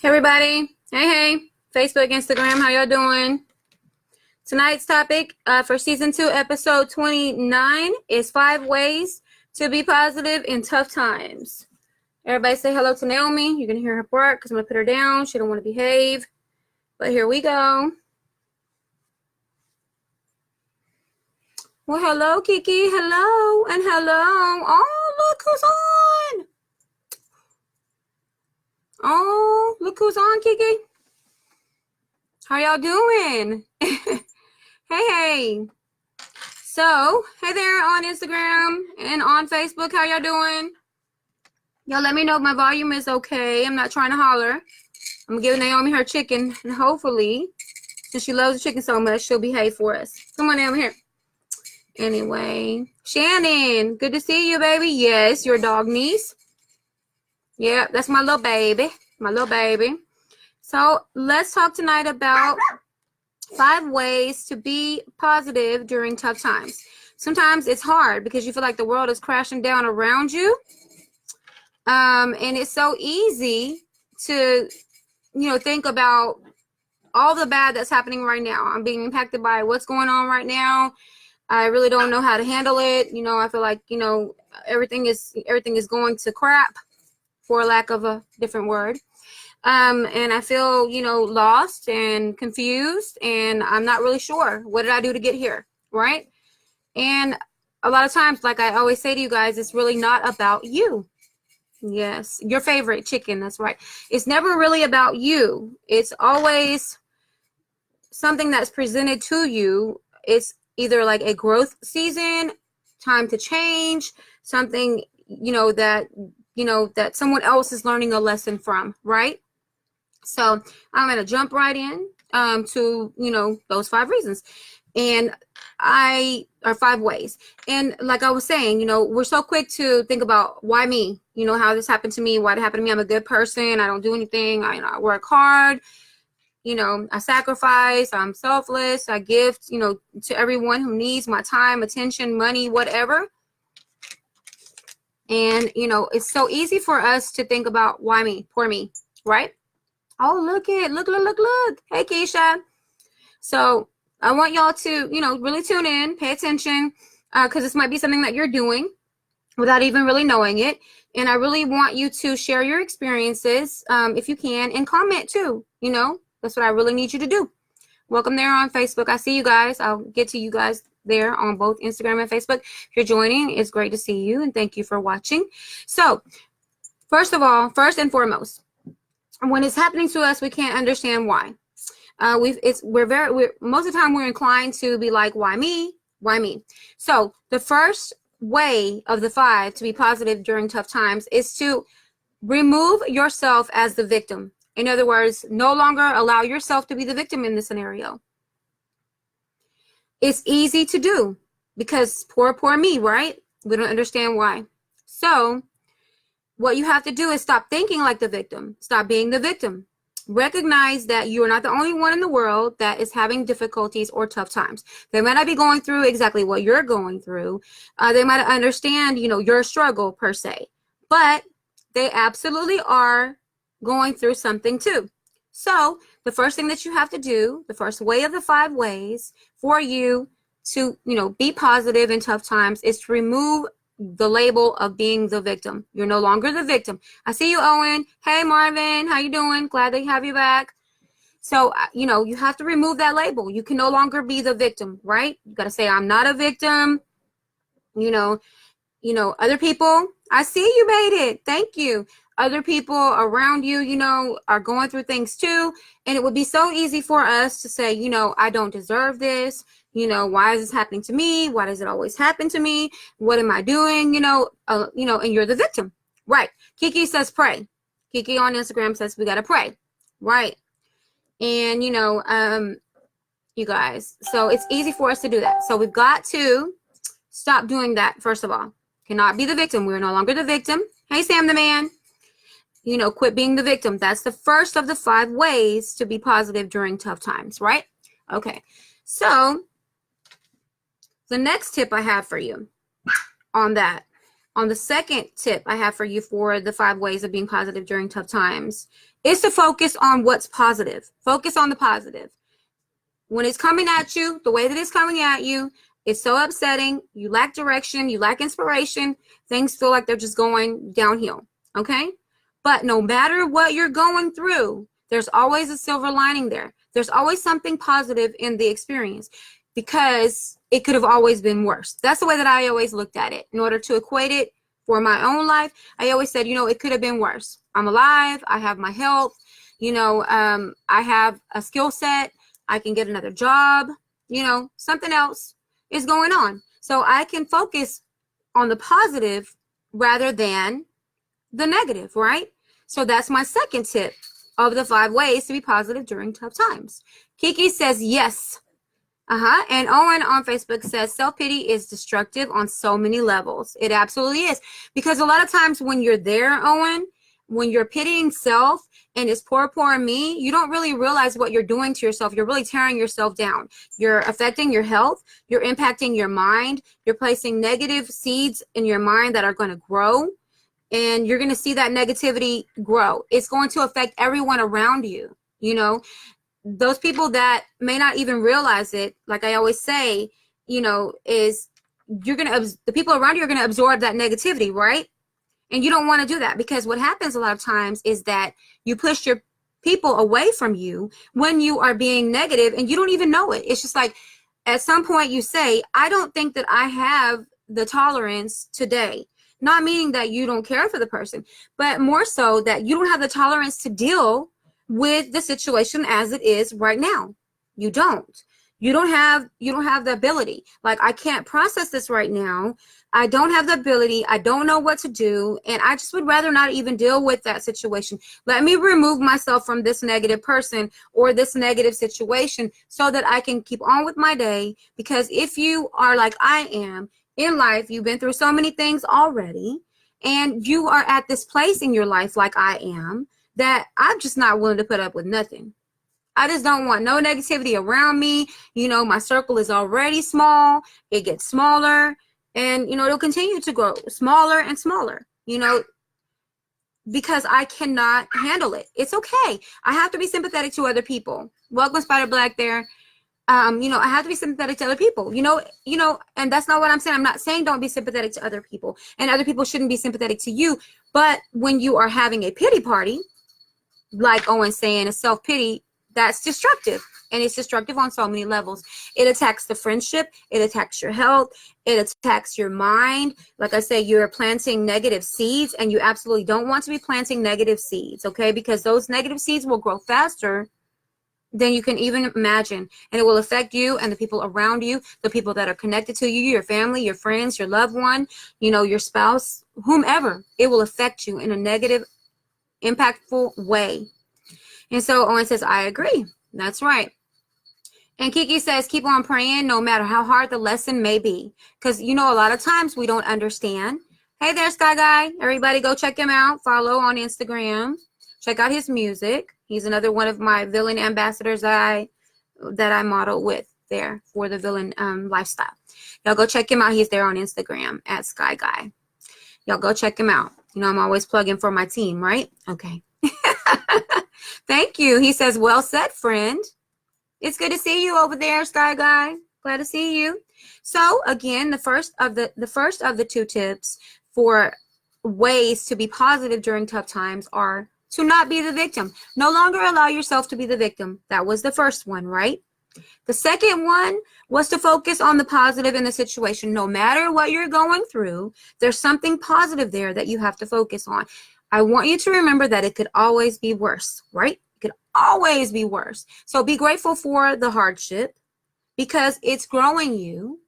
everybody. Hey. Facebook, Instagram, how y'all doing? Tonight's topic for season 2, episode 29 is 5 ways to be positive in tough times. Everybody say hello to Naomi. You're going to hear her bark because I'm going to put her down. She don't want to behave. But here we go. Well, hello, Kiki. Hello and hello. Oh, look who's on. Oh, look who's on, Kiki. How y'all doing? Hey. So, hey there on Instagram and on Facebook. How y'all doing? Y'all let me know if my volume is okay. I'm not trying to holler. I'm giving Naomi her chicken, and hopefully, since she loves the chicken so much, she'll behave for us. Come on, Naomi, here. Anyway, Shannon, good to see you, baby. Yes, your dog niece. Yeah, that's my little baby. My little baby. So let's talk tonight about 5 ways to be positive during tough times. Sometimes it's hard because you feel like the world is crashing down around you. And it's so easy to, think about all the bad that's happening right now. I'm being impacted by what's going on right now. I really don't know how to handle it. I feel like, everything is going to crap, for lack of a different word. And I feel, lost and confused, and I'm not really sure. What did I do to get here? Right? And a lot of times, like I always say to you guys, it's really not about you. Yes, your favorite chicken. That's right. It's never really about you. It's always something that's presented to you. It's either like a growth season, time to change, something, that someone else is learning a lesson from, right? So I'm going to jump right in to, those 5 reasons. And or 5 ways. And like I was saying, we're so quick to think about why me, how this happened to me, why it happened to me. I'm a good person. I don't do anything. I work hard. I sacrifice. I'm selfless. I give, to everyone who needs my time, attention, money, whatever. And, it's so easy for us to think about why me, poor me, right? Oh, look. Hey, Keisha. So I want y'all to, really tune in, pay attention, because this might be something that you're doing without even really knowing it. And I really want you to share your experiences, if you can, and comment too. That's what I really need you to do. Welcome there on Facebook. I see you guys. I'll get to you guys there on both Instagram and Facebook. If you're joining, it's great to see you, and thank you for watching. So first and foremost, when it's happening to us, we can't understand why. Most of the time we're inclined to be like, why me? Why me? So the first way of the 5 to be positive during tough times is to remove yourself as the victim. In other words, no longer allow yourself to be the victim in this scenario. It's easy to do because poor me, right? We don't understand why. So what you have to do is stop thinking like the victim. Stop being the victim. Recognize that you are not the only one in the world that is having difficulties or tough times. They might not be going through exactly what you're going through. They might not understand, your struggle per se, but they absolutely are going through something too. So the first thing that you have to do, the first way of the 5 ways for you to, be positive in tough times is to remove the label of being the victim. You're no longer the victim. I see you, Owen. Hey, Marvin. How you doing? Glad to have you back. So, you have to remove that label. You can no longer be the victim, right? You got to say, I'm not a victim. Other people, I see you made it. Thank you. Other people around you, are going through things too. And it would be so easy for us to say, I don't deserve this. Why is this happening to me? Why does it always happen to me? What am I doing? And you're the victim. Right. Kiki says pray. Kiki on Instagram says we got to pray. Right. And, you guys, so it's easy for us to do that. So we've got to stop doing that. First of all, cannot be the victim. We're no longer the victim. Hey, Sam the man. Quit being the victim. That's the first of the 5 ways to be positive during tough times, right? Okay. So the next tip I have for you on that on the second tip I have for you for the 5 ways of being positive during tough times is to focus on what's positive. Focus on the positive. When it's coming at you, the way that it's coming at you, it's so upsetting. You lack direction. You lack inspiration. Things feel like they're just going downhill. Okay? But no matter what you're going through, there's always a silver lining there. There's always something positive in the experience because it could have always been worse. That's the way that I always looked at it. In order to equate it for my own life, I always said, it could have been worse. I'm alive. I have my health. I have a skill set. I can get another job. Something else is going on. So I can focus on the positive rather than the negative, right? So that's my second tip of the 5 ways to be positive during tough times. Kiki says yes. And Owen on Facebook says self-pity is destructive on so many levels. It absolutely is. Because a lot of times when you're there, Owen, when you're pitying self and it's poor me, you don't really realize what you're doing to yourself. You're really tearing yourself down. You're affecting your health. You're impacting your mind. You're placing negative seeds in your mind that are going to grow. And you're going to see that negativity grow. It's going to affect everyone around you. Those people that may not even realize it, like I always say, is the people around you are going to absorb that negativity, right? And you don't want to do that because what happens a lot of times is that you push your people away from you when you are being negative and you don't even know it. It's just like at some point you say, I don't think that I have the tolerance today. Not meaning that you don't care for the person, but more so that you don't have the tolerance to deal with the situation as it is right now. You don't. You don't have the ability. Like, I can't process this right now. I don't have the ability. I don't know what to do. And I just would rather not even deal with that situation. Let me remove myself from this negative person or this negative situation so that I can keep on with my day. Because if you are like I am in life, you've been through so many things already, and you are at this place in your life like I am, that I'm just not willing to put up with nothing. I just don't want no negativity around me. My circle is already small. It gets smaller. And, it'll continue to grow smaller and smaller, because I cannot handle it. It's okay. I have to be sympathetic to other people. Welcome, Spider Black there. I have to be sympathetic to other people, and that's not what I'm saying. I'm not saying don't be sympathetic to other people, and other people shouldn't be sympathetic to you. But when you are having a pity party, like Owen's saying, a self-pity, that's destructive. And it's destructive on so many levels. It attacks the friendship. It attacks your health. It attacks your mind. Like I say, you're planting negative seeds, and you absolutely don't want to be planting negative seeds, okay? Because those negative seeds will grow faster than you can even imagine. And it will affect you and the people around you, the people that are connected to you, your family, your friends, your loved one, your spouse, whomever. It will affect you in a negative, impactful way. And so Owen says, I agree. That's right. And Kiki says, keep on praying no matter how hard the lesson may be. Because, a lot of times we don't understand. Hey there, Sky Guy. Everybody go check him out. Follow on Instagram. Check out his music. He's another one of my villain ambassadors that I model with there for the villain lifestyle. Y'all go check him out. He's there on Instagram at Sky Guy. Y'all go check him out. I'm always plugging for my team, right? Okay. Thank you. He says, well said, friend. It's good to see you over there, Sky Guy. Glad to see you. So again, the first of the 2 tips for ways to be positive during tough times are to not be the victim. No longer allow yourself to be the victim. That was the first one, right? The second one was to focus on the positive in the situation. No matter what you're going through, there's something positive there that you have to focus on. I want you to remember that it could always be worse, right? It could always be worse. So be grateful for the hardship because it's growing you.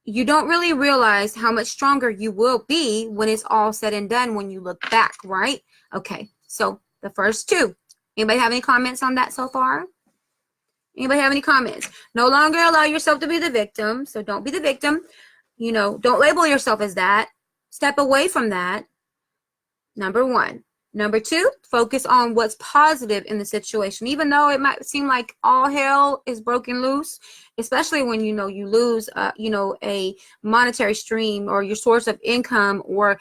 You don't really realize how much stronger you will be when it's all said and done when you look back, right? Okay, so the first 2. Anybody have any comments on that so far? Anybody have any comments? No longer allow yourself to be the victim. So don't be the victim. Don't label yourself as that. Step away from that. Number 1. Number 2, focus on what's positive in the situation. Even though it might seem like all hell is broken loose, especially when you lose a monetary stream or your source of income or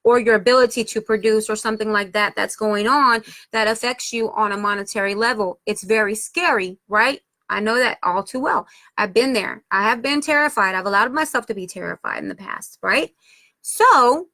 your ability to produce or something like that that's going on that affects you on a monetary level. It's very scary, right? I know that all too well. I've been there. I have been terrified. I've allowed myself to be terrified in the past, right? So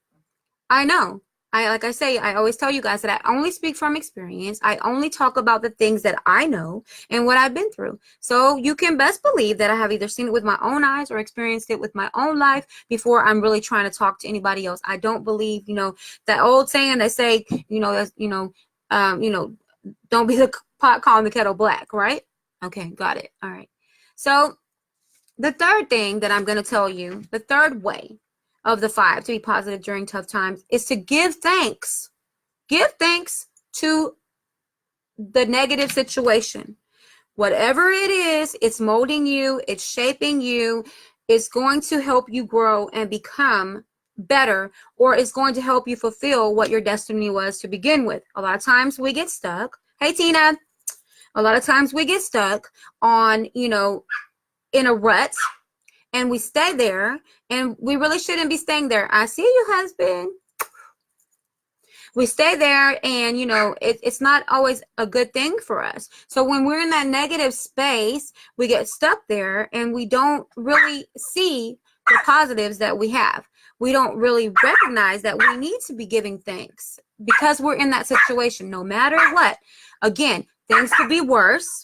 I know. Like I say, I always tell you guys that I only speak from experience. I only talk about the things that I know and what I've been through. So you can best believe that I have either seen it with my own eyes or experienced it with my own life before I'm really trying to talk to anybody else. I don't believe, that old saying they say, don't be the pot calling the kettle black, right? Okay, got it. All right. So the third thing that I'm going to tell you, the third way of the 5 to be positive during tough times is to give thanks. Give thanks to the negative situation. Whatever it is, it's molding you, it's shaping you, it's going to help you grow and become better, or it's going to help you fulfill what your destiny was to begin with. A lot of times we get stuck. Hey, Tina. A lot of times we get stuck on, in a rut. And we stay there, and we really shouldn't be staying there. I see you, husband. We stay there, and, it's not always a good thing for us. So when we're in that negative space, we get stuck there, and we don't really see the positives that we have. We don't really recognize that we need to be giving thanks because we're in that situation, no matter what. Again, things could be worse.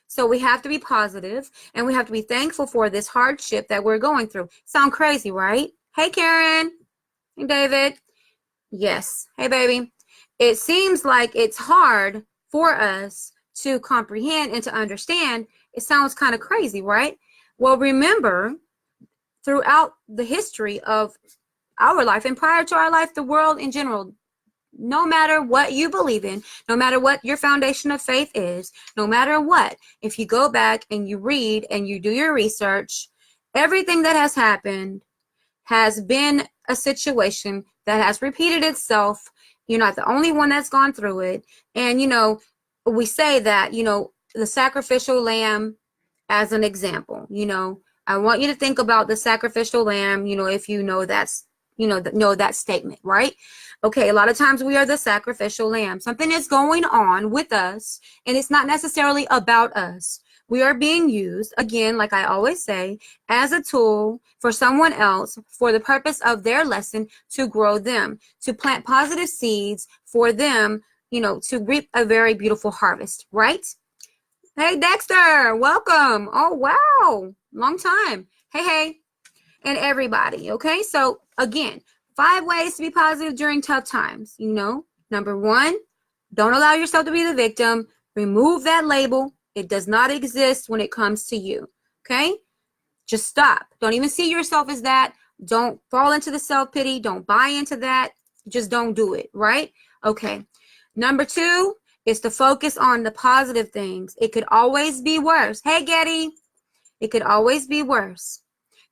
So we have to be positive, and we have to be thankful for this hardship that we're going through. Sound crazy, right? Hey, Karen. Hey, David. Yes. Hey, baby. It seems like it's hard for us to comprehend and to understand. It sounds kind of crazy, right? Well, remember, throughout the history of our life and prior to our life, the world in general, no matter what you believe in, no matter what your foundation of faith is, no matter what, if you go back and you read and you do your research, everything that has happened has been a situation that has repeated itself. You're not the only one that's gone through it. And, we say that, the sacrificial lamb as an example, I want you to think about the sacrificial lamb, if you know that's, know that statement, right? Okay, a lot of times we are the sacrificial lamb. Something is going on with us, and it's not necessarily about us. We are being used, again, like I always say, as a tool for someone else for the purpose of their lesson to grow them, to plant positive seeds for them, to reap a very beautiful harvest, right? Hey, Dexter, welcome. Oh, wow. Long time. Hey. And everybody, okay? So, again, 5 ways to be positive during tough times. Number 1, don't allow yourself to be the victim. Remove that label. It does not exist when it comes to you, okay? Just stop. Don't even see yourself as that. Don't fall into the self-pity. Don't buy into that. Just don't do it, right? Okay. Number 2 is to focus on the positive things. It could always be worse. Hey, Getty. It could always be worse.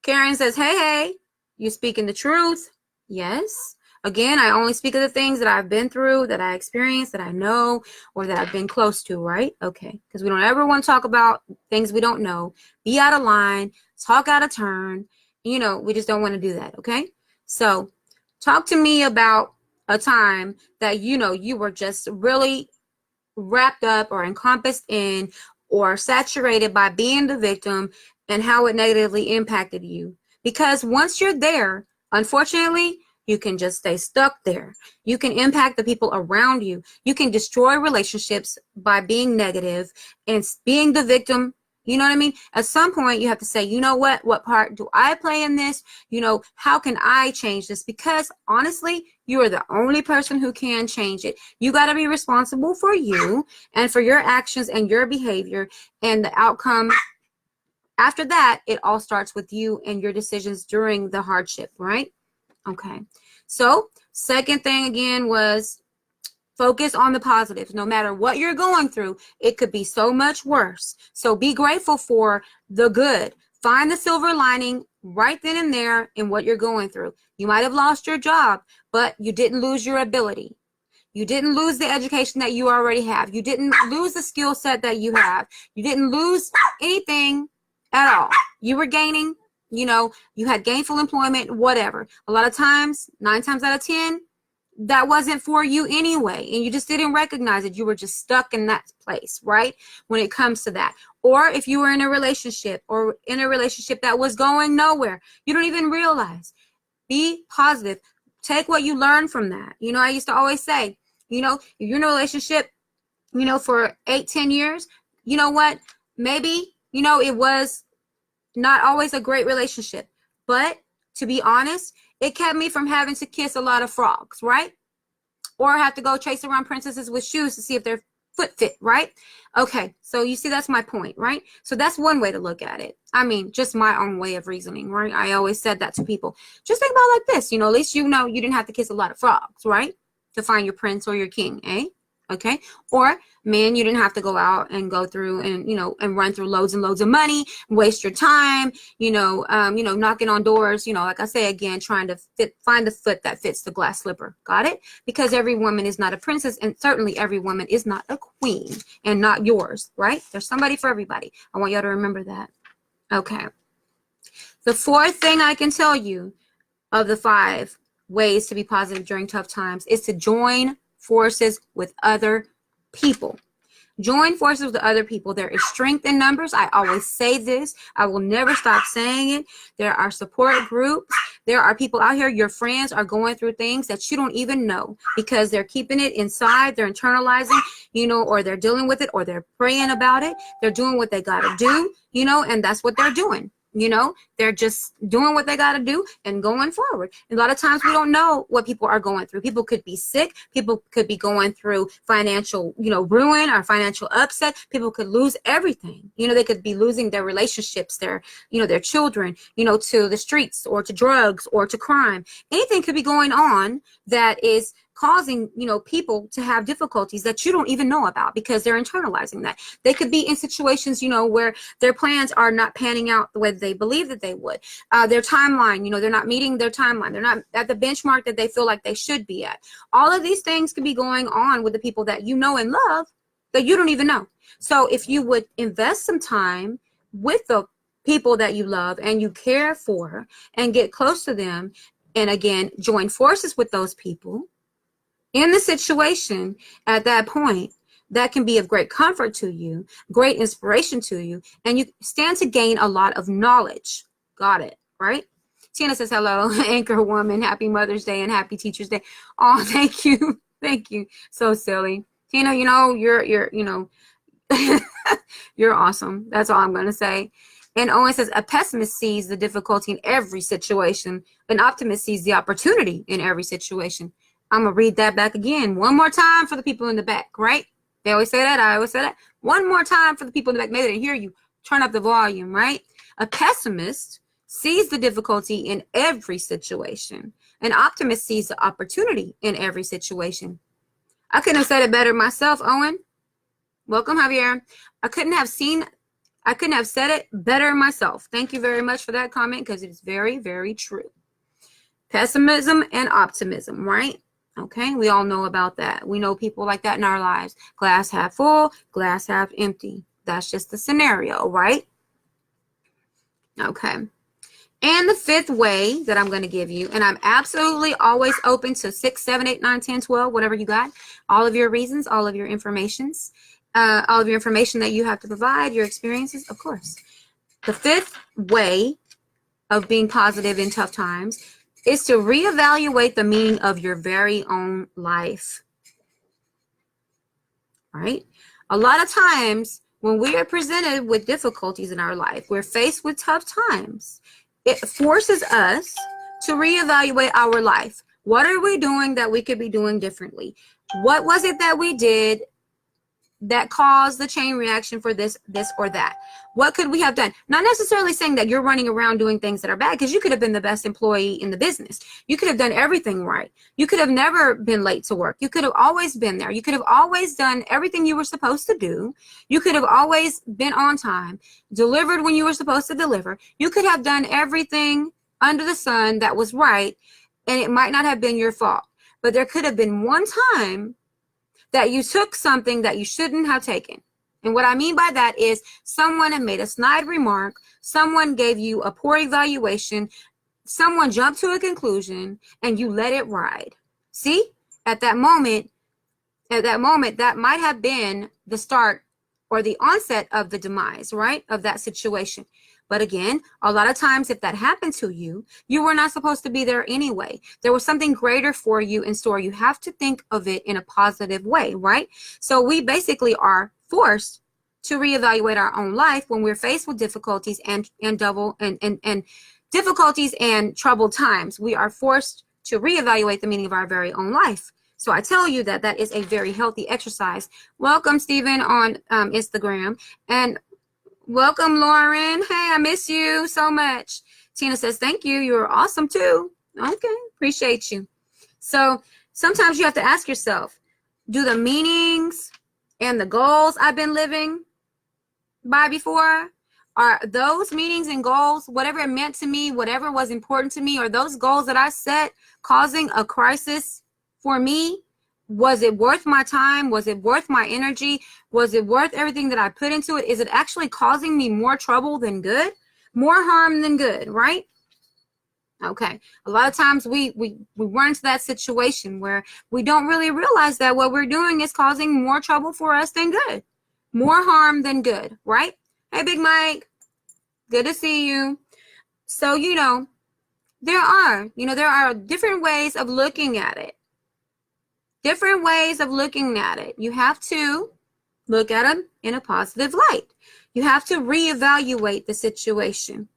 Karen says, hey, you speaking the truth? Yes. Again, I only speak of the things that I've been through, that I experienced, that I know, or that I've been close to, right? Okay. Because we don't ever want to talk about things we don't know. Be out of line. Talk out of turn. We just don't want to do that, okay? So talk to me about a time that, you were just really wrapped up or encompassed in or saturated by being the victim and how it negatively impacted you. Because once you're there, unfortunately, you can just stay stuck there. You can impact the people around you. You can destroy relationships by being negative and being the victim. You know what I mean? At some point, you have to say, you know what? What part do I play in this? How can I change this? Because honestly, you are the only person who can change it. You got to be responsible for you and for your actions and your behavior and the outcome. After that, it all starts with you and your decisions during the hardship, right? Okay. So, second thing again was focus on the positives. No matter what you're going through, it could be so much worse. So be grateful for the good. Find the silver lining right then and there in what you're going through. You might have lost your job, but you didn't lose your ability. You didn't lose the education that you already have. You didn't lose the skill set that you have. You didn't lose anything at all. You were gaining, you know, you had gainful employment, whatever. A lot of times, 9 times out of 10, that wasn't for you anyway, and you just didn't recognize it. You were just stuck in that place, right? When it comes to that. Or if you were in a relationship that was going nowhere, you don't even realize. Be positive. Take what you learned from that. You know, I used to always say, you know, if you're in a relationship, you know, for 8-10 years, you know what? Maybe, you know, it was not always a great relationship, but to be honest, it kept me from having to kiss a lot of frogs, right? Or have to go chase around princesses with shoes to see if their foot fit, right? Okay, so you see, that's my point, right? So that's one way to look at it. I mean, just my own way of reasoning, right? I always said that to people. Just think about it like this, you know, at least you know you didn't have to kiss a lot of frogs, right? To find your prince or your king, eh? Okay, or man, you didn't have to go out and go through and, you know, and run through loads and loads of money, waste your time, you know, knocking on doors, you know, like I say again, trying to find the foot that fits the glass slipper. Got it? Because every woman is not a princess, and certainly every woman is not a queen, and not yours, right? There's somebody for everybody. I want y'all to remember that. Okay. The fourth thing I can tell you of the 5 ways to be positive during tough times is to join forces with other people. Join forces with other people. There is strength in numbers. I always say this. I will never stop saying it. There are support groups. There are people out here, your friends are going through things that you don't even know because they're keeping it inside. They're internalizing, you know, or they're dealing with it, or they're praying about it. They're doing what they got to do, you know, and that's what they're doing. You know, they're just doing what they got to do and going forward. And a lot of times we don't know what people are going through. People could be sick. People could be going through financial, you know, ruin or financial upset. People could lose everything. You know, they could be losing their relationships, their, you know, their children, you know, to the streets or to drugs or to crime. Anything could be going on that is causing, you know, people to have difficulties that you don't even know about because they're internalizing that. They could be in situations, you know, where their plans are not panning out the way they believe that they would. Their timeline, you know, they're not meeting their timeline. They're not at the benchmark that they feel like they should be at. All of these things can be going on with the people that you know and love that you don't even know. So if you would invest some time with the people that you love and you care for and get close to them, and again, join forces with those people in the situation at that point, that can be of great comfort to you, great inspiration to you, and you stand to gain a lot of knowledge. Got it, right? Tina says, hello, Anchor Woman. Happy Mother's Day and Happy Teacher's Day. Oh, thank you. Thank you. So silly. Tina, you know, you're you know, you're awesome. That's all I'm going to say. And Owen says, a pessimist sees the difficulty in every situation. An optimist sees the opportunity in every situation. I'm going to read that back again. One more time for the people in the back, right? They always say that. I always say that. One more time for the people in the back. Maybe they didn't hear you. Turn up the volume, right? A pessimist sees the difficulty in every situation. An optimist sees the opportunity in every situation. I couldn't have said it better myself, Owen. Welcome, Javier. I couldn't have said it better myself. Thank you very much for that comment because it's very, very true. Pessimism and optimism, right? Okay, we all know about that. We know people like that in our lives. Glass half full, glass half empty. That's just the scenario, right? Okay. And the 5th way that I'm going to give you, and I'm absolutely always open to 6, 7, 8, 9, 10, 12, whatever you got. All of your reasons, all of your informations, all of your information that you have to provide, your experiences, of course. The 5th way of being positive in tough times is to reevaluate the meaning of your very own life, right? A lot of times when we are presented with difficulties in our life, we're faced with tough times. It forces us to reevaluate our life. What are we doing that we could be doing differently? What was it that we did that caused the chain reaction for this or that? What could we have done? Not necessarily saying that you're running around doing things that are bad, because you could have been the best employee in the business. You could have done everything right. You could have never been late to work. You could have always been there. You could have always done everything you were supposed to do. You could have always been on time, delivered when you were supposed to deliver. You could have done everything under the sun that was right, and it might not have been your fault. But there could have been one time that you took something that you shouldn't have taken. And what I mean by that is someone had made a snide remark, someone gave you a poor evaluation, someone jumped to a conclusion, and you let it ride. See, at that moment, that might have been the start or the onset of the demise, right, of that situation. But again, a lot of times if that happened to you, you were not supposed to be there anyway. There was something greater for you in store. You have to think of it in a positive way, right? So we basically are forced to reevaluate our own life when we're faced with difficulties and difficulties and troubled times. We are forced to reevaluate the meaning of our very own life. So I tell you that is a very healthy exercise. Welcome, Stephen, on Instagram. And welcome, Lauren. Hey, I miss you so much. Tina says, thank you. You're awesome, too. Okay, appreciate you. So sometimes you have to ask yourself, do the meanings and the goals I've been living by before, are those meanings and goals, whatever it meant to me, whatever was important to me, or those goals that I set causing a crisis for me? Was it worth my time? Was it worth my energy? Was it worth everything that I put into it? Is it actually causing me more trouble than good? More harm than good, right? Okay. A lot of times we run into that situation where we don't really realize that what we're doing is causing more trouble for us than good. More harm than good, right? Hey, Big Mike. Good to see you. So, there are different ways of looking at it. Different ways of looking at it. You have to look at them in a positive light. You have to reevaluate the situation.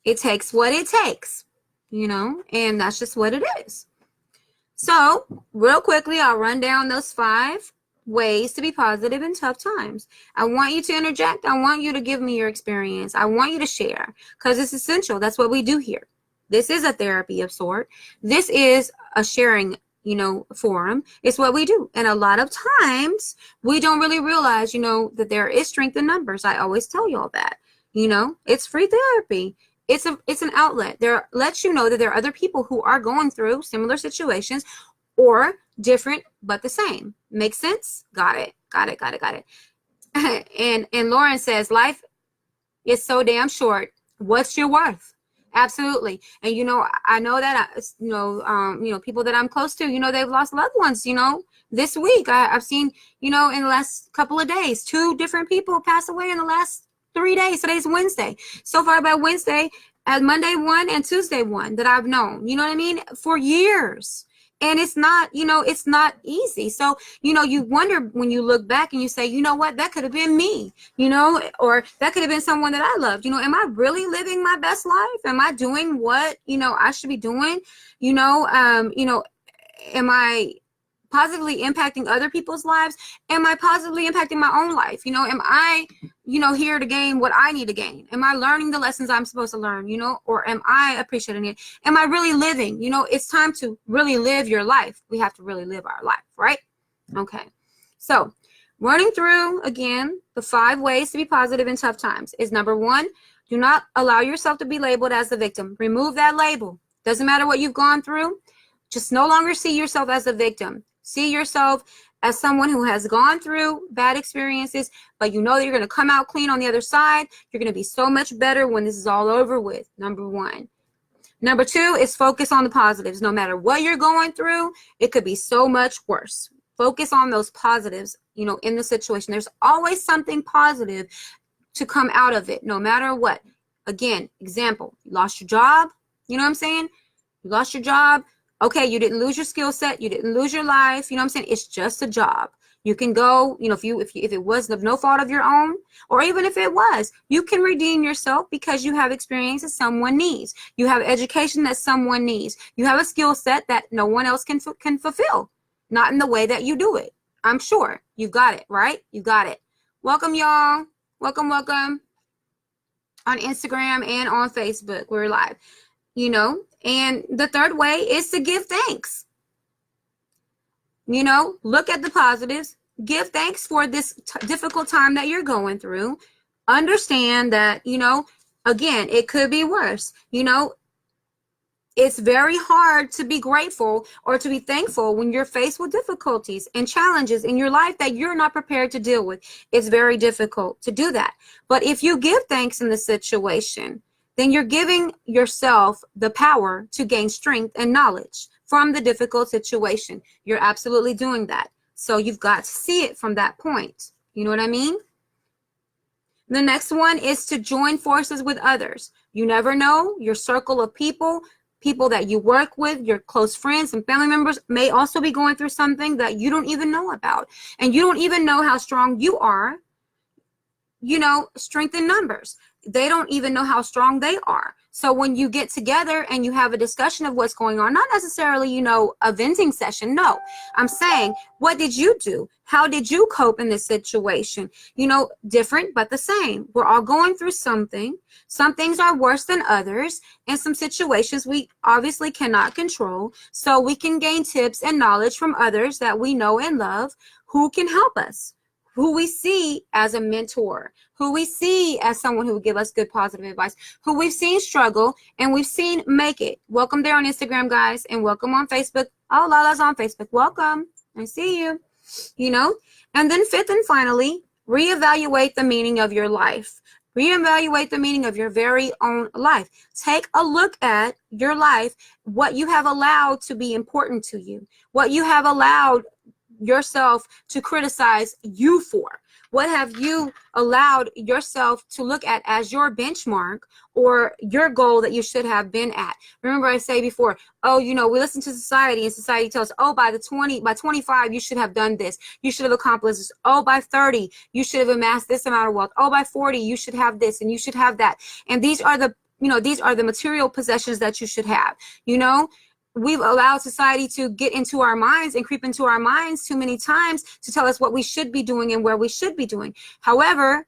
It takes what it takes, and that's just what it is. So, real quickly, I'll run down those 5 ways to be positive in tough times. I want you to interject. I want you to give me your experience. I want you to share because it's essential. That's what we do here. This is a therapy of sort. This is a sharing forum. It's what we do. And a lot of times we don't really realize, that there is strength in numbers. I always tell you all that, it's free therapy. It's an outlet. There lets you know that there are other people who are going through similar situations or different, but the same. Makes sense? Got it. And Lauren says, life is so damn short. What's your worth? Absolutely. And, I know that, people that I'm close to, they've lost loved ones, this week. I've seen, in the last couple of days, 2 different people pass away in the last 3 days. Today's Wednesday. So far by Wednesday, Monday 1 and Tuesday 1 that I've known, you know what I mean? For years. And it's not, it's not easy. So, you wonder when you look back and you say, you know what, that could have been me, or that could have been someone that I loved. Am I really living my best life? Am I doing what, I should be doing? Am I positively impacting other people's lives? Am I positively impacting my own life? Am I, here to gain what I need to gain? Am I learning the lessons I'm supposed to learn, or am I appreciating it? Am I really living? It's time to really live your life. We have to really live our life, right? Okay. So running through again, the 5 ways to be positive in tough times is number 1, do not allow yourself to be labeled as the victim. Remove that label. Doesn't matter what you've gone through. Just no longer see yourself as a victim. See yourself as someone who has gone through bad experiences, but that you're going to come out clean on the other side. You're going to be so much better when this is all over with, number 1. Number 2 is focus on the positives. No matter what you're going through, it could be so much worse. Focus on those positives, in the situation. There's always something positive to come out of it, no matter what. Again, example, you lost your job. You know what I'm saying? You lost your job. Okay, you didn't lose your skill set. You didn't lose your life. You know what I'm saying? It's just a job. You can go, if it was of no fault of your own, or even if it was, you can redeem yourself because you have experience that someone needs. You have education that someone needs. You have a skill set that no one else can fulfill. Not in the way that you do it. I'm sure. You got it, right? You got it. Welcome, y'all. Welcome. On Instagram and on Facebook. We're live. And the 3rd way is to give thanks. Look at the positives. Give thanks for this difficult time that you're going through. Understand that, again, it could be worse. It's very hard to be grateful or to be thankful when you're faced with difficulties and challenges in your life that you're not prepared to deal with. It's very difficult to do that. But if you give thanks in the situation, then you're giving yourself the power to gain strength and knowledge from the difficult situation. You're absolutely doing that. So you've got to see it from that point. You know what I mean? The next one is to join forces with others. You never know, your circle of people that you work with, your close friends and family members may also be going through something that you don't even know about. And you don't even know how strong you are. You know, strength in numbers. They don't even know how strong they are. So when you get together and you have a discussion of what's going on, not necessarily, you know, a venting session. No, I'm saying, what did you do? How did you cope in this situation? You know, different, but the same. We're all going through something. Some things are worse than others. And some situations we obviously cannot control. So we can gain tips and knowledge from others that we know and love who can help us, who we see as a mentor, who we see as someone who will give us good positive advice, who we've seen struggle and we've seen make it. Welcome there on Instagram, guys, and welcome on Facebook. Oh, Lala's on Facebook. Welcome. I see you. You know, and then fifth and finally, reevaluate the meaning of your life. Reevaluate the meaning of your very own life. Take a look at your life, what you have allowed to be important to you, what you have allowed yourself to criticize you for. What have you allowed yourself to look at as your benchmark or your goal that you should have been at? Remember I say before, oh, you know, we listen to society and society tells us, oh, by 25, you should have done this. You should have accomplished this. Oh, by 30, you should have amassed this amount of wealth. Oh, by 40, you should have this and you should have that. And these are the, you know, these are the material possessions that you should have, you know. We've allowed society to get into our minds and creep into our minds too many times to tell us what we should be doing and where we should be doing. However,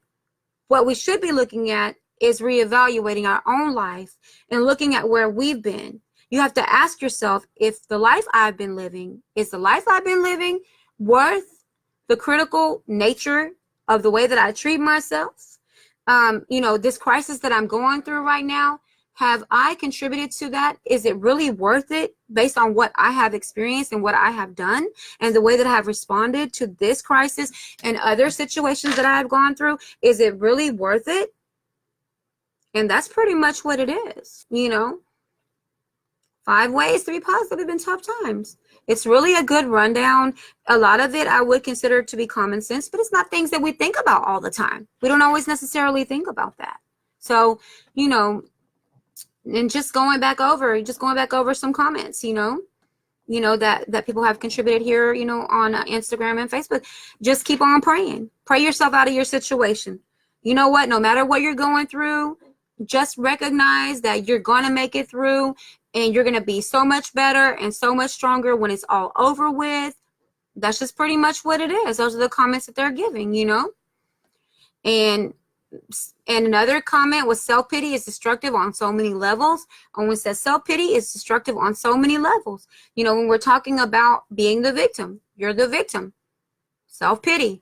what we should be looking at is reevaluating our own life and looking at where we've been. You have to ask yourself, if the life I've been living, is the life I've been living worth the critical nature of the way that I treat myself? You know, this crisis that I'm going through right now, have I contributed to that? Is it really worth it based on what I have experienced and what I have done and the way that I have responded to this crisis and other situations that I have gone through? Is it really worth it? And that's pretty much what it is, you know. 5 ways to be positive in tough times. It's really a good rundown. A lot of it I would consider to be common sense, but it's not things that we think about all the time. We don't always necessarily think about that. So, you know, and just going back over some comments, you know, that people have contributed here, you know, on Instagram and Facebook. Just keep on praying. Pray yourself out of your situation. You know what? No matter what you're going through, just recognize that you're going to make it through and you're going to be so much better and so much stronger when it's all over with. That's just pretty much what it is. Those are the comments that they're giving, you know. And another comment was self-pity is destructive on so many levels. Owen says self-pity is destructive on so many levels. You know, when we're talking about being the victim, you're the victim. Self-pity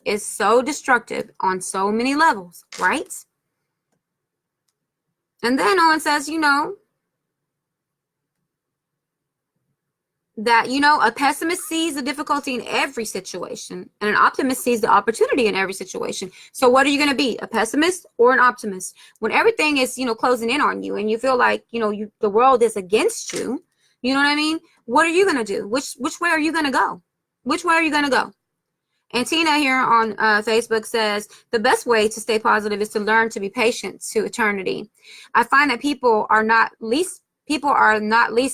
is so destructive on so many levels, right? And then Owen says, you know, that, you know, a pessimist sees the difficulty in every situation and an optimist sees the opportunity in every situation. So what are you going to be, a pessimist or an optimist? When everything is, you know, closing in on you and you feel like, you know, the world is against you, you know what I mean? What are you going to do? Which way are you going to go? Which way are you going to go? And Tina here on Facebook says, the best way to stay positive is to learn to be patient to eternity. I find that people are not least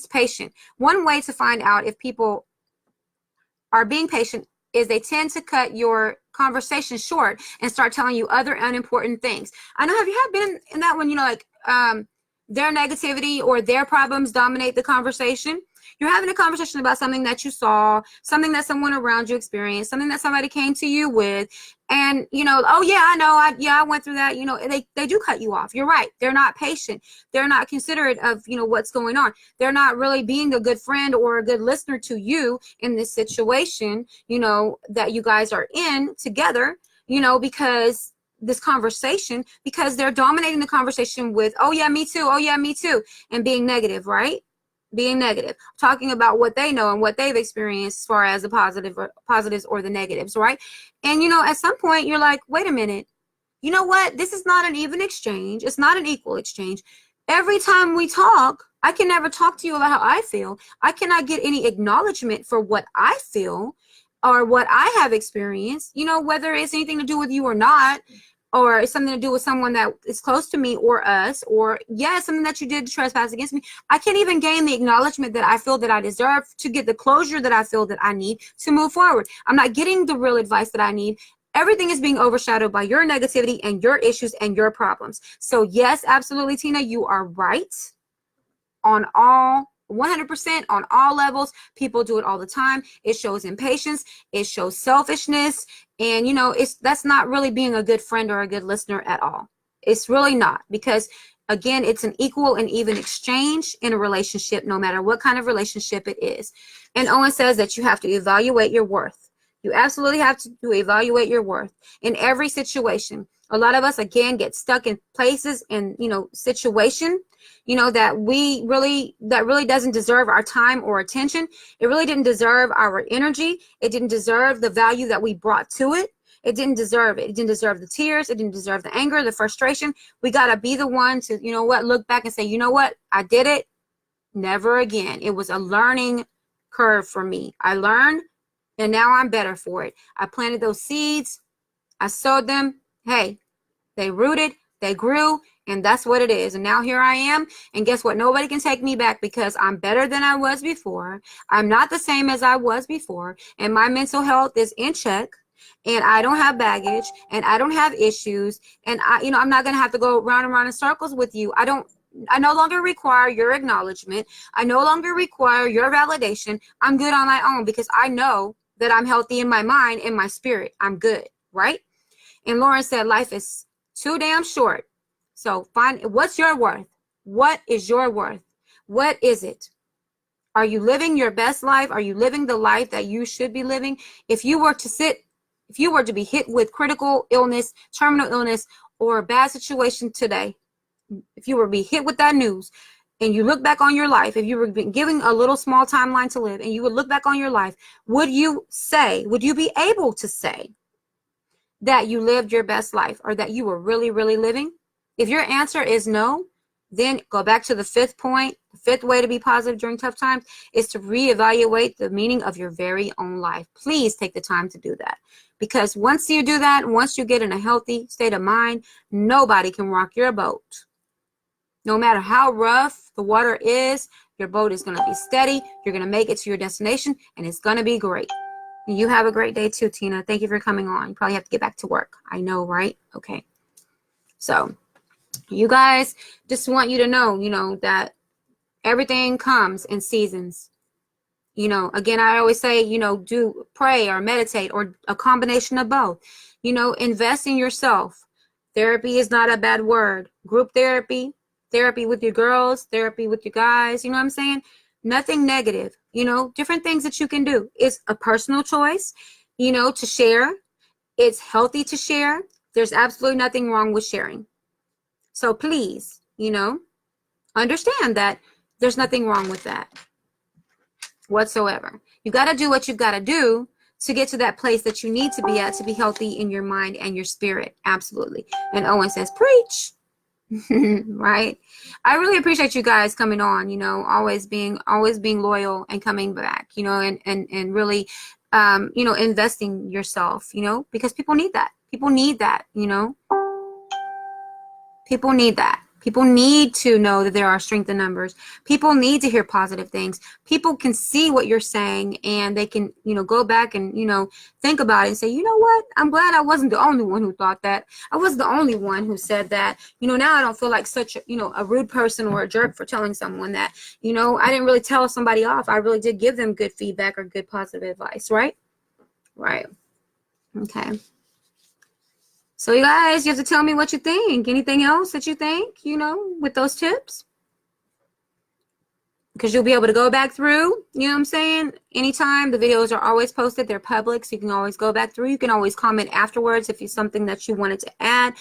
patient. One way to find out if people are being patient is they tend to cut your conversation short and start telling you other unimportant things. I know, have you been in that one, you know, like their negativity or their problems dominate the conversation? You're having a conversation about something that you saw, something that someone around you experienced, something that somebody came to you with, and, you know, oh, yeah, I know, I went through that. You know, they do cut you off. You're right. They're not patient. They're not considerate of, you know, what's going on. They're not really being a good friend or a good listener to you in this situation, you know, that you guys are in together, you know, because this conversation, because they're dominating the conversation with, oh, yeah, me too. Oh, yeah, me too. And being negative, right? being negative, talking about what they know and what they've experienced as far as the positives or the negatives, right? And, you know, at some point you're like, wait a minute, you know what? This is not an even exchange. It's not an equal exchange. Every time we talk, I can never talk to you about how I feel. I cannot get any acknowledgement for what I feel or what I have experienced, you know, whether it's anything to do with you or not, or it's something to do with someone that is close to me or us, or yeah, something that you did to trespass against me. I can't even gain the acknowledgement that I feel that I deserve to get the closure that I feel that I need to move forward. I'm not getting the real advice that I need. Everything is being overshadowed by your negativity and your issues and your problems. So yes, absolutely, Tina, you are right on all 100% on all levels. People do it all the time. It shows impatience. It shows selfishness. And, you know, that's not really being a good friend or a good listener at all. It's really not, because, again, it's an equal and even exchange in a relationship, no matter what kind of relationship it is. And Owen says that you have to evaluate your worth. You absolutely have to evaluate your worth in every situation. A lot of us, again, get stuck in places and, you know, situation, you know, that really doesn't deserve our time or attention. It really didn't deserve our energy. It didn't deserve the value that we brought to it. It didn't deserve it. It didn't deserve the tears. It didn't deserve the anger, the frustration. We got to be the one to, you know what, look back and say, you know what, I did it. Never again. It was a learning curve for me. I learned, and now I'm better for it. I planted those seeds. I sowed them. Hey, they rooted, they grew, and that's what it is. And now here I am. And guess what? Nobody can take me back, because I'm better than I was before. I'm not the same as I was before. And my mental health is in check. And I don't have baggage. And I don't have issues. And I'm not going to have to go round and round in circles with you. I no longer require your acknowledgement. I no longer require your validation. I'm good on my own, because I know that I'm healthy in my mind and my spirit. I'm good, right? And Lauren said, life is too damn short. So find what's your worth. What is your worth? What is it? Are you living your best life? Are you living the life that you should be living? If you were to be hit with critical illness, terminal illness, or a bad situation today, if you were to be hit with that news, and you look back on your life, if you were given a little small timeline to live, and you would look back on your life, would you be able to say that you lived your best life, or that you were really, really living? If your answer is no, then go back to the fifth point. The fifth way to be positive during tough times is to reevaluate the meaning of your very own life. Please take the time to do that, because once you do that, once you get in a healthy state of mind, nobody can rock your boat. No matter how rough the water is, your boat is going to be steady. You're going to make it to your destination, and it's going to be great. You have a great day too, Tina. Thank you for coming on. You probably have to get back to work. I know, right? Okay. So you guys, just want you to know, that everything comes in seasons. Again, I always say, do pray or meditate or a combination of both. Invest in yourself. Therapy is not a bad word. Group therapy with your girls, therapy with your guys, you know what I'm saying? Nothing negative, different things that you can do. It's a personal choice, to share. It's healthy to share. There's absolutely nothing wrong with sharing. So please, understand that there's nothing wrong with that whatsoever. You got to do what you've got to do to get to that place that you need to be at, to be healthy in your mind and your spirit. Absolutely. And Owen says, preach. Right? I really appreciate you guys coming on, always being loyal and coming back, and really, investing yourself, because people need that. People need that, People need that. People need to know that there are strength in numbers. People need to hear positive things. People can see what you're saying, and they can, go back and, think about it and say, you know what? I'm glad I wasn't the only one who thought that. I wasn't the only one who said that. Now I don't feel like such a rude person or a jerk for telling someone that, I didn't really tell somebody off. I really did give them good feedback or good positive advice, right? Right. Okay. So you guys, you have to tell me what you think. Anything else that you think, with those tips? Because you'll be able to go back through, you know what I'm saying? Anytime. The videos are always posted. They're public, so you can always go back through. You can always comment afterwards if it's something that you wanted to add.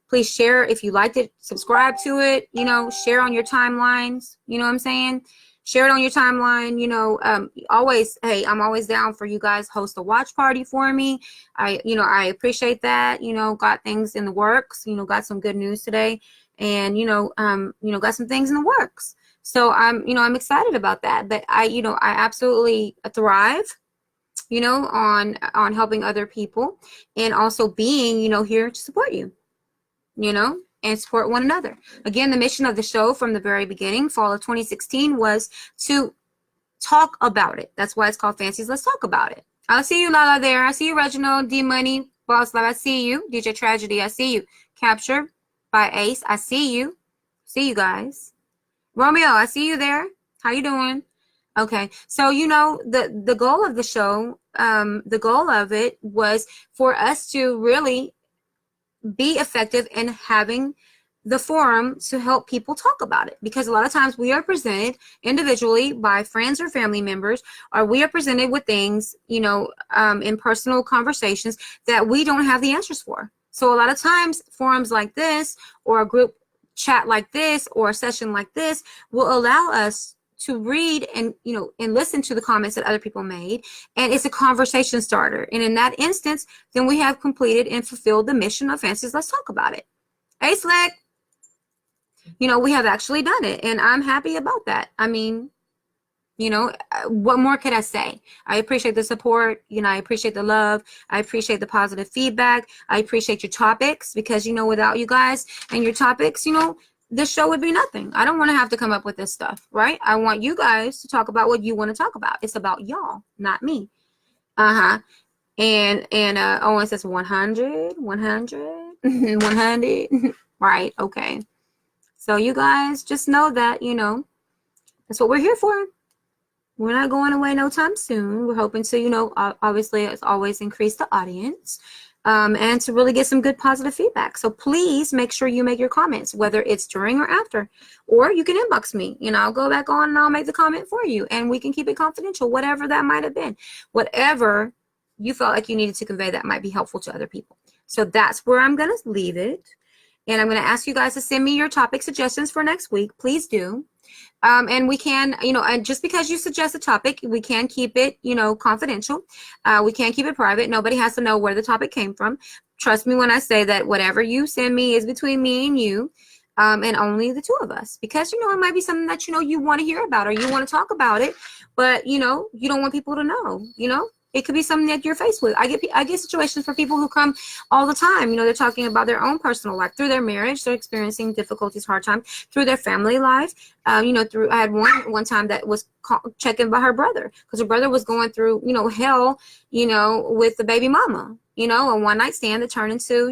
Please share if you liked it. Subscribe to it, share on your timelines. You know what I'm saying? Share it on your timeline. Always, hey, I'm always down for you guys. Host a watch party for me. I appreciate that. Got things in the works. Got some good news today, and got some things in the works. So I'm excited about that. But I absolutely thrive, on helping other people, and also being, here to support you, and support one another. Again, the mission of the show from the very beginning, fall of 2016, was to talk about it. That's why it's called Fancy's Let's Talk About It. I see you, Lala, there. I see you, Reginald, D Money, Boss Love. I see you, DJ Tragedy. I see you, Capture by Ace. I see you. See you guys. Romeo, I see you there. How you doing? Okay, so the goal of the show, the goal of it was for us to really be effective in having the forum to help people talk about it, because a lot of times we are presented individually by friends or family members, or we are presented with things, in personal conversations that we don't have the answers for. So a lot of times forums like this, or a group chat like this, or a session like this will allow us to read and listen to the comments that other people made, and it's a conversation starter. And in that instance, then we have completed and fulfilled the mission of Fancy's Let's Talk About It. Hey, Slick, we have actually done it, and I'm happy about that. I mean, what more could I say? I appreciate the support. I appreciate the love. I appreciate the positive feedback. I appreciate your topics, because without you guys and your topics, this show would be nothing. I don't want to have to come up with this stuff, right? I want you guys to talk about what you want to talk about. It's about y'all, not me. And Owen says 100, 100. Right, okay. So you guys just know that, that's what we're here for. We're not going away no time soon. We're hoping to, obviously, as always, increase the audience. And to really get some good positive feedback. So please make sure you make your comments, whether it's during or after, or you can inbox me. I'll go back on and I'll make the comment for you, and we can keep it confidential, whatever that might have been, whatever you felt like you needed to convey that might be helpful to other people. So that's where I'm going to leave it. And I'm going to ask you guys to send me your topic suggestions for next week. Please do. And we can, and just because you suggest a topic, we can keep it, confidential. We can't keep it private. Nobody has to know where the topic came from. Trust me when I say that whatever you send me is between me and you, and only the two of us. Because, it might be something that, you want to hear about, or you want to talk about it, but, you don't want people to know, It could be something that you're faced with. I get situations for people who come all the time. They're talking about their own personal life. Through their marriage, they're experiencing difficulties, hard times. Through their family life, I had one time that was checking by her brother, because her brother was going through, hell, with the baby mama. A one-night stand that turned into,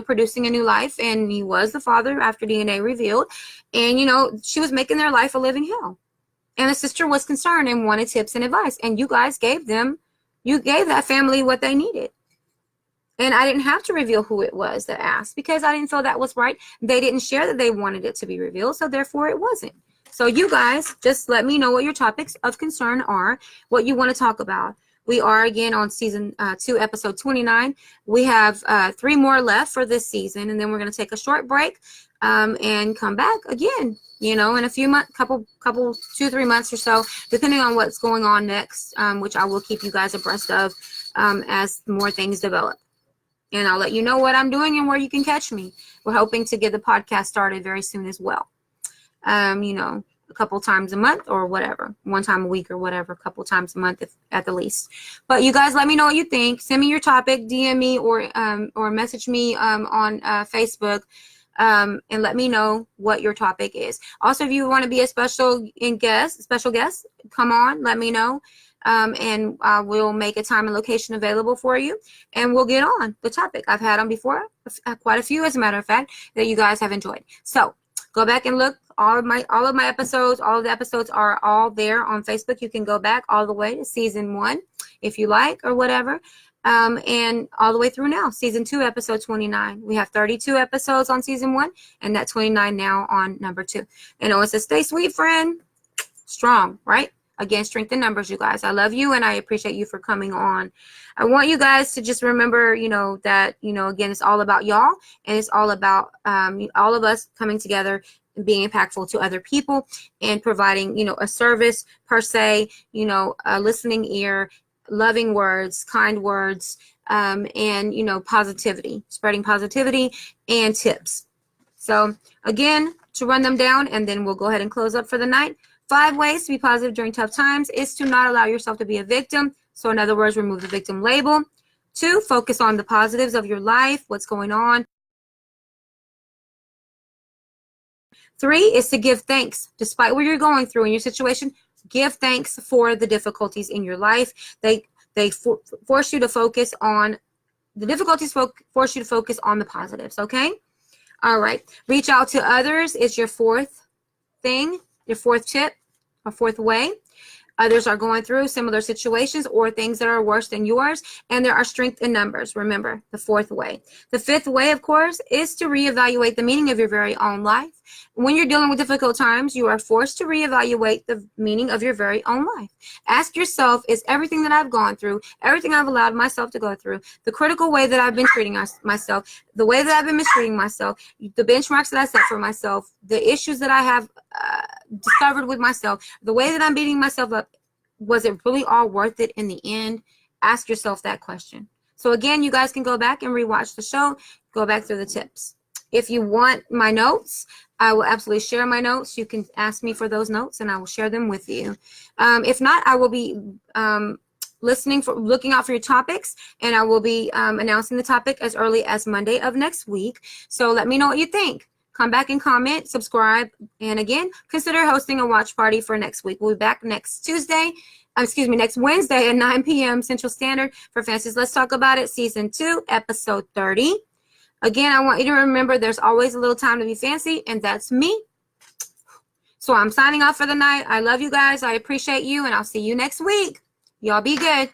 producing a new life. And he was the father after DNA revealed. And, she was making their life a living hell. And the sister was concerned and wanted tips and advice. And you guys gave that family what they needed. And I didn't have to reveal who it was that asked, because I didn't feel that was right. They didn't share that they wanted it to be revealed, so therefore it wasn't. So you guys just let me know what your topics of concern are, what you want to talk about. We are again on season 2, episode 29. We have 3 more left for this season, and then we're going to take a short break and come back again. In a few months, couple 2-3 months or so, depending on what's going on next, which I will keep you guys abreast of as more things develop. And I'll let you know what I'm doing and where you can catch me. We're hoping to get the podcast started very soon as well. A couple times a month or whatever, 1 time a week or whatever, a couple times a month at the least. But you guys let me know what you think. Send me your topic, DM me or message me on Facebook. And let me know what your topic is. Also, if you want to be a special guest, come on, let me know. And we'll make a time and location available for you, and we'll get on the topic. I've had them before, quite a few, as a matter of fact, that you guys have enjoyed. So go back and look. All of my episodes, all of the episodes are all there on Facebook. You can go back all the way to season 1 if you like, or whatever. And all the way through now, season 2, episode 29. We have 32 episodes on season 1, and that 29 now on number 2. And it says, stay sweet, friend. Strong, right? Again, strength in numbers, you guys. I love you, and I appreciate you for coming on. I want you guys to just remember, that, again, it's all about y'all, and it's all about all of us coming together being impactful to other people and providing, you know, a service per se, you know, a listening ear, loving words, kind words, and, you know, positivity, spreading positivity and tips. So again, to run them down, and then we'll go ahead and close up for the night. 5 ways to be positive during tough times is to not allow yourself to be a victim. So in other words, remove the victim label. 2, focus on the positives of your life, what's going on. 3 is to give thanks. Despite what you're going through in your situation, give thanks for the difficulties in your life. They force you to focus on the difficulties, force you to focus on the positives, okay? All right. Reach out to others is your 4th thing, your 4th tip, or 4th way. Others are going through similar situations or things that are worse than yours, and there are strength in numbers. Remember, the 4th way. The 5th way, of course, is to reevaluate the meaning of your very own life. When you're dealing with difficult times, you are forced to reevaluate the meaning of your very own life. Ask yourself, is everything that I've gone through, everything I've allowed myself to go through, the critical way that I've been treating myself, the way that I've been mistreating myself, the benchmarks that I set for myself, the issues that I have discovered with myself, the way that I'm beating myself up, was it really all worth it in the end? Ask yourself that question. So again, you guys can go back and rewatch the show, go back through the tips. If you want my notes, I will absolutely share my notes. You can ask me for those notes and I will share them with you. If not, I will be looking out for your topics, and I will be announcing the topic as early as Monday of next week. So let me know what you think. Come back and comment, subscribe, and again, consider hosting a watch party for next week. We'll be back next Wednesday at 9 p.m. Central Standard for Fancy's Let's Talk About It, Season 2, Episode 30. Again, I want you to remember there's always a little time to be fancy, and that's me. So I'm signing off for the night. I love you guys. I appreciate you, and I'll see you next week. Y'all be good.